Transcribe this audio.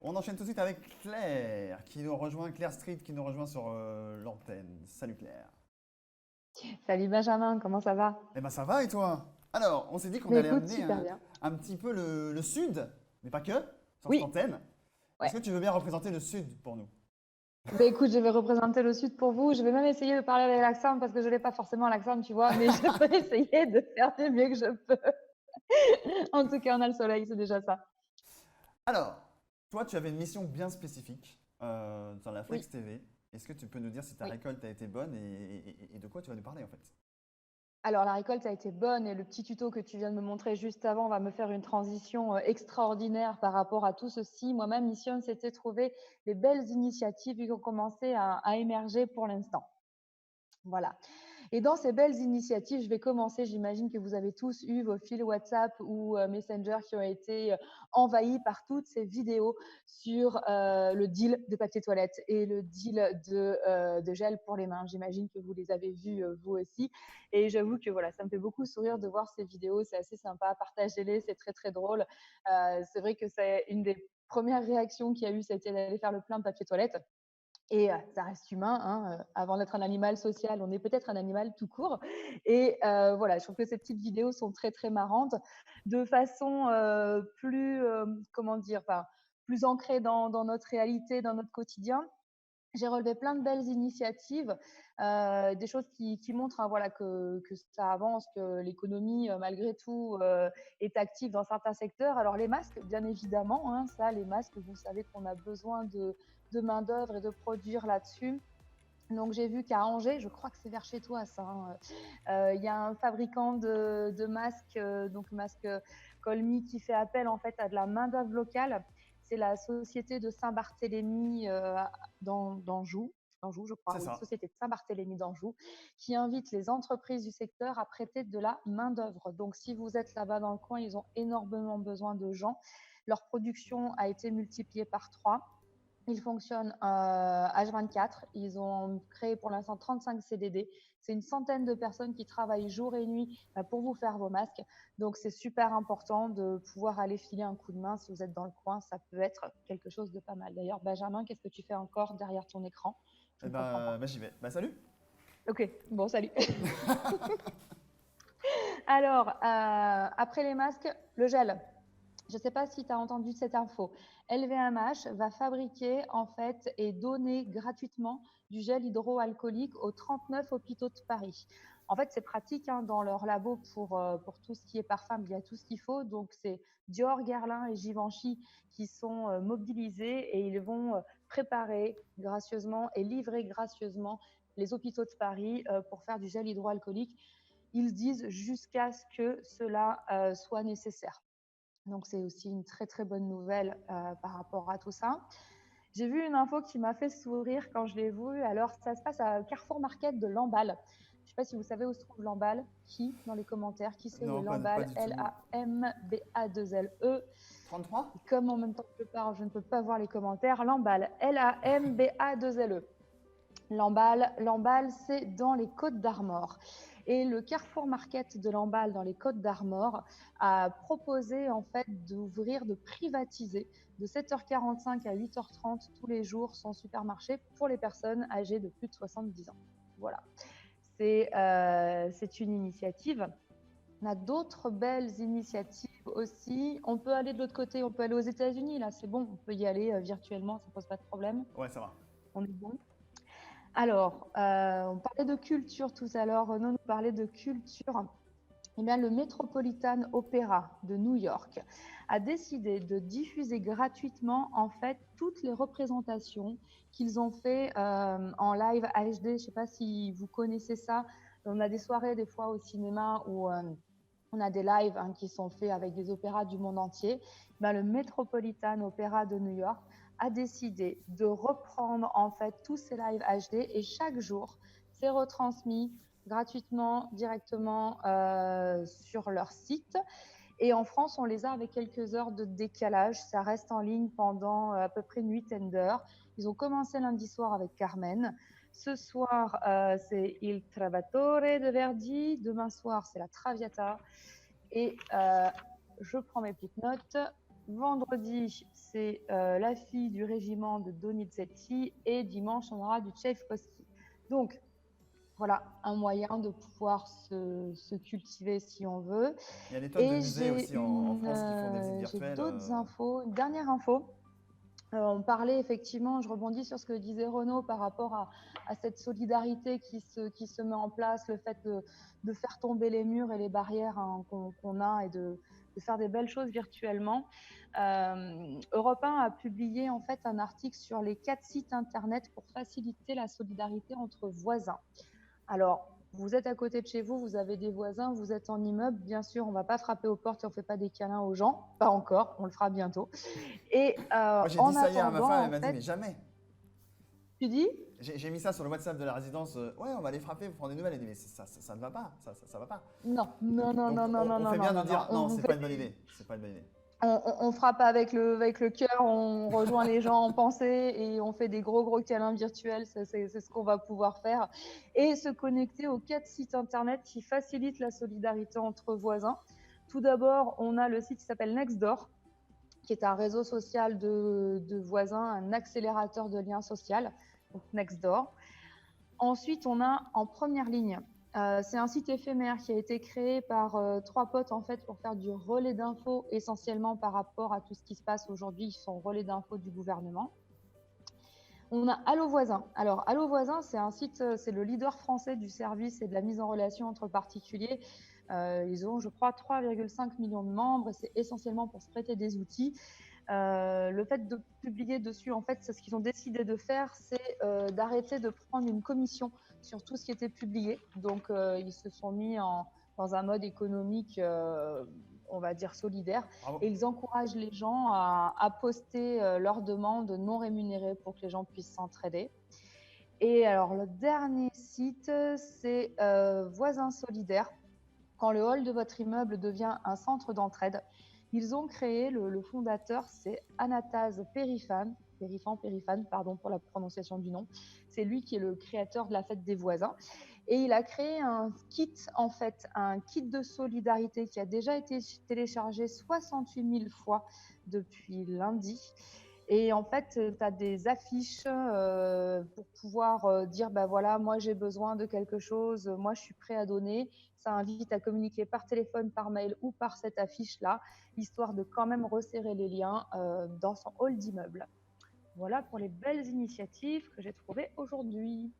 On enchaîne tout de suite avec Claire qui nous rejoint, Claire Street qui nous rejoint sur l'antenne. Salut Claire. Salut Benjamin, comment ça va? Eh ben ça va et toi? Alors, on s'est dit qu'on Mais allait écoute, amener super bien. un petit peu le sud, mais pas que, sur cette Oui, antenne. ouais. Est-ce que tu veux bien représenter le sud pour nous? Ben écoute, je vais représenter le sud pour vous. Je vais même essayer de parler avec l'accent parce que je n'ai pas forcément l'accent, tu vois, mais je vais essayer de faire du mieux que je peux. En tout cas, on a le soleil, c'est déjà ça. Alors, toi tu avais une mission bien spécifique dans la Oui, Flex TV. Est-ce que tu peux nous dire si ta oui. récolte a été bonne et de quoi tu vas nous parler en fait? Alors, la récolte a été bonne et le petit tuto que tu viens de me montrer juste avant va me faire une transition extraordinaire par rapport à tout ceci. Moi, ma mission, c'était trouver les belles initiatives qui ont commencé à émerger pour l'instant. Voilà. Et dans ces belles initiatives, je vais commencer. J'imagine que vous avez tous eu vos fils WhatsApp ou Messenger qui ont été envahis par toutes ces vidéos sur le deal de papier toilette et le deal de gel pour les mains. J'imagine que vous les avez vus vous aussi. Et j'avoue que voilà, ça me fait beaucoup sourire de voir ces vidéos. C'est assez sympa. Partagez-les, c'est très très drôle. C'est vrai que c'est une des premières réactions qu'il y a eu, c'était d'aller faire le plein de papier toilette. Et ça reste humain, hein, avant d'être un animal social, on est peut-être un animal tout court. Et voilà, je trouve que ces petites vidéos sont très, très marrantes, de façon plus, comment dire, enfin, plus ancrée dans notre réalité, dans notre quotidien. J'ai relevé plein de belles initiatives, des choses qui montrent hein, voilà, que ça avance, que l'économie, malgré tout, est active dans certains secteurs. Alors les masques, bien évidemment, hein, ça, les masques, vous savez qu'on a besoin de main-d'œuvre et de produire là-dessus. Donc j'ai vu qu'à Angers, je crois que c'est vers chez toi ça, hein, il y a un fabricant de masques, donc masque Colmy, qui fait appel en fait à de la main-d'œuvre locale. C'est la société de Saint-Barthélemy d'Anjou, je crois, C'est oui, ça. société de Saint-Barthélemy d'Anjou, qui invite les entreprises du secteur à prêter de la main-d'œuvre. Donc si vous êtes là-bas dans le coin, ils ont énormément besoin de gens. Leur production a été multipliée par 3. Ils fonctionnent H24. Ils ont créé pour l'instant 35 CDD. C'est une centaine de personnes qui travaillent jour et nuit pour vous faire vos masques. Donc, c'est super important de pouvoir aller filer un coup de main si vous êtes dans le coin. Ça peut être quelque chose de pas mal. D'ailleurs, Benjamin, qu'est-ce que tu fais encore derrière ton écran? Je Eh ne comprends ben, pas. j'y vais. Bah salut. Ok, bon, salut. Alors, après les masques, le gel. Je ne sais pas si tu as entendu cette info. LVMH va fabriquer en fait et donner gratuitement du gel hydroalcoolique aux 39 hôpitaux de Paris. En fait, c'est pratique hein, dans leur labo pour tout ce qui est parfum, il y a tout ce qu'il faut. Donc, c'est Dior, Guerlain et Givenchy qui sont mobilisés et ils vont préparer gracieusement et livrer gracieusement les hôpitaux de Paris pour faire du gel hydroalcoolique. Ils disent jusqu'à ce que cela soit nécessaire. Donc, c'est aussi une très, très bonne nouvelle par rapport à tout ça. J'ai vu une info qui m'a fait sourire quand je l'ai vue. Alors, ça se passe à Carrefour Market de Lamballe. Je ne sais pas si vous savez où se trouve Lamballe. Qui, dans les commentaires, qui sait où est Non, pas Lamballe? du tout. L-A-M-B-A-2-L-E. 33? Et comme en même temps que je parle, je ne peux pas voir les commentaires. Lamballe, L-A-M-B-A-2-L-E. Lamballe, c'est dans les Côtes d'Armor. Et le Carrefour Market de Lamballe, dans les Côtes d'Armor, a proposé en fait d'ouvrir, de privatiser de 7h45 à 8h30 tous les jours son supermarché pour les personnes âgées de plus de 70 ans. Voilà, c'est une initiative. On a d'autres belles initiatives aussi. On peut aller de l'autre côté, on peut aller aux États-Unis. Là, c'est bon, on peut y aller virtuellement, ça ne pose pas de problème. Ouais, ça va. On est bon. Alors, on parlait de culture tout à l'heure, Renaud nous parlait de culture. Eh bien, le Metropolitan Opera de New York a décidé de diffuser gratuitement en fait toutes les représentations qu'ils ont fait en live HD. Je ne sais pas si vous connaissez ça. On a des soirées des fois au cinéma où on a des lives hein, qui sont faits avec des opéras du monde entier. Ben, le Metropolitan Opera de New York a décidé de reprendre en fait tous ces lives HD et chaque jour, c'est retransmis gratuitement, directement sur leur site. Et en France, on les a avec quelques heures de décalage. Ça reste en ligne pendant à peu près une huitaine d'heures. Ils ont commencé lundi soir avec Carmen. Ce soir, c'est Il Trovatore de Verdi. Demain soir, c'est la Traviata. Et je prends mes petites notes. vendredi, c'est la fille du régiment de Donizetti et dimanche, on aura du Tchaïkovski. Donc, voilà, un moyen de pouvoir se cultiver si on veut. Il y a des tonnes de Et musées aussi en France qui font des visites j'ai virtuelles. d'autres infos. Une dernière info. On parlait effectivement, je rebondis sur ce que disait Renaud par rapport à cette solidarité qui se met en place, le fait de faire tomber les murs et les barrières hein, qu'on a et de faire des belles choses virtuellement. Europe 1 a publié en fait un article sur les 4 sites internet pour faciliter la solidarité entre voisins. Alors, vous êtes à côté de chez vous, vous avez des voisins, vous êtes en immeuble, bien sûr, on ne va pas frapper aux portes et on ne fait pas des câlins aux gens, pas encore, on le fera bientôt. Et Moi, j'ai dit en ça hier à ma attendant, femme, elle en m'a dit, fait, mais jamais. tu dis? J'ai mis ça sur le WhatsApp de la résidence. Ouais, on va les frapper pour prendre des nouvelles. Elle dit, mais ça ne va pas, ça va pas. Non, non, non, Donc, non, non, non, on non, fait non, bien de non, non. dire, non, c'est pas une bonne idée. C'est pas une bonne idée. On frappe avec le cœur, on rejoint les gens en pensée et on fait des gros câlins virtuels, c'est ce qu'on va pouvoir faire. Et se connecter aux 4 sites internet qui facilitent la solidarité entre voisins. Tout d'abord, on a le site qui s'appelle Nextdoor, qui est un réseau social de voisins, un accélérateur de liens sociaux, donc Nextdoor. Ensuite, on a En Première Ligne. C'est un site éphémère qui a été créé par 3 potes en fait pour faire du relais d'infos essentiellement par rapport à tout ce qui se passe aujourd'hui. Ils sont relais d'infos du gouvernement. On a Allo Voisin. Alors Allo Voisin, c'est un site, c'est le leader français du service et de la mise en relation entre particuliers. Ils ont, je crois, 3,5 millions de membres et c'est essentiellement pour se prêter des outils. Le fait de publier dessus, en fait, ce qu'ils ont décidé de faire, c'est d'arrêter de prendre une commission sur tout ce qui était publié. Donc, ils se sont mis dans un mode économique, on va dire solidaire, Bravo. et ils encouragent les gens à poster leurs demandes non rémunérées pour que les gens puissent s'entraider. Et alors, le dernier site, c'est Voisins Solidaires. Quand le hall de votre immeuble devient un centre d'entraide, ils ont créé, le fondateur, c'est Anatase Périfan, pardon pour la prononciation du nom. C'est lui qui est le créateur de la fête des voisins. Et il a créé un kit, en fait, un kit de solidarité qui a déjà été téléchargé 68 000 fois depuis lundi. Et en fait, tu as des affiches pour pouvoir dire, bah voilà, moi j'ai besoin de quelque chose, moi je suis prêt à donner. Ça invite à communiquer par téléphone, par mail ou par cette affiche-là, histoire de quand même resserrer les liens dans son hall d'immeuble. Voilà pour les belles initiatives que j'ai trouvées aujourd'hui.